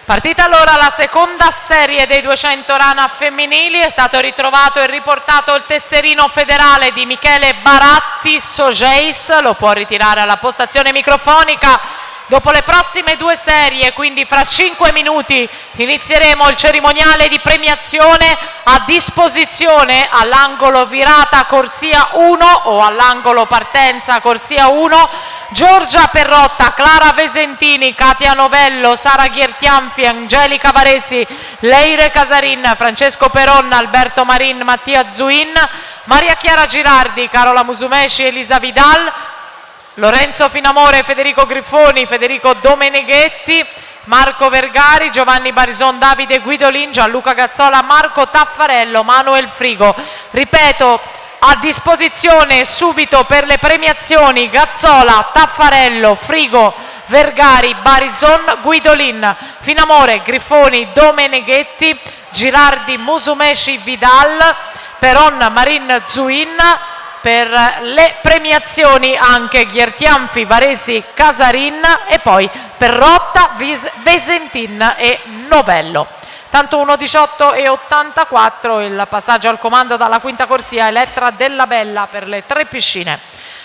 Partita allora la seconda serie dei 200 rana femminili, è stato ritrovato e riportato il tesserino federale di Michele Baratti Sogeis, lo può ritirare alla postazione microfonica. Dopo le prossime due serie, quindi fra 5 minuti, inizieremo il cerimoniale di premiazione. A disposizione all'angolo virata corsia 1 o all'angolo partenza corsia 1 Giorgia Perrotta, Clara Vesentini, Katia Novello, Sara Ghiertianfi, Angelica Varesi, Leire Casarin, Francesco Peronna, Alberto Marin, Mattia Zuin, Maria Chiara Girardi, Carola Musumeci, Elisa Vidal, Lorenzo Finamore, Federico Griffoni, Federico Domeneghetti, Marco Vergari, Giovanni Barison, Davide Guidolin, Gianluca Gazzola, Marco Taffarello, Manuel Frigo. Ripeto, a disposizione subito per le premiazioni Gazzola, Taffarello, Frigo, Vergari, Barison, Guidolin, Finamore, Griffoni, Domeneghetti, Girardi, Musumeci, Vidal, Peron, Marin, Zuin. Per le premiazioni anche Ghiertianfi, Varesi, Casarin e poi Perrotta, Vesentin e Novello. Tanto 1:18 e 84 il passaggio al comando dalla quinta corsia Elettra Della Bella per le 3 piscine.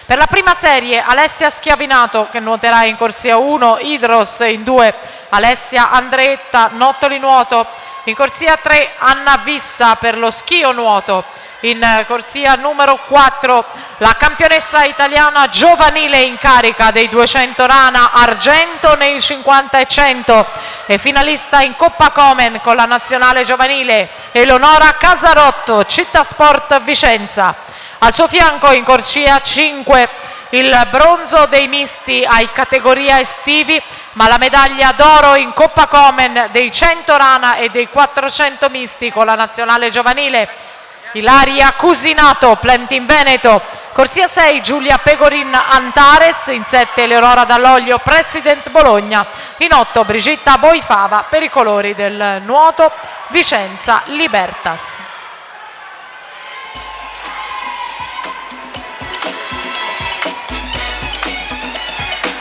Per la prima serie Alessia Schiavinato che nuoterà in corsia 1, Idros in 2, Alessia Andreetta, Nottoli nuoto, in corsia 3 Anna Vissa per lo schio nuoto. In corsia numero 4 la campionessa italiana giovanile in carica dei 200 rana, argento nei 50 e 100 e finalista in Coppa Komen con la nazionale giovanile Eleonora Casarotto, Città Sport Vicenza. Al suo fianco in corsia 5 il bronzo dei misti ai categoria estivi, ma la medaglia d'oro in Coppa Komen dei 100 rana e dei 400 misti con la nazionale giovanile Ilaria Cusinato, Plentin Veneto. Corsia 6 Giulia Pegorin Antares, in 7 Eleonora Dall'Oglio, President Bologna, in 8 Brigitta Boifava per i colori del nuoto Vicenza Libertas.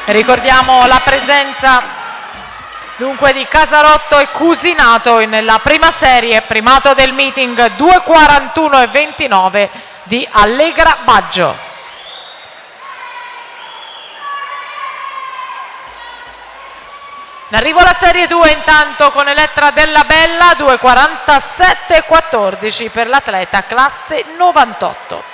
Ricordiamo la presenza dunque di Casarotto e Cusinato nella prima serie, primato del meeting 2:41 e 29 di Allegra Baggio. In arrivo la serie 2 intanto con Elettra Della Bella, 2:47 e 14 per l'atleta classe 98.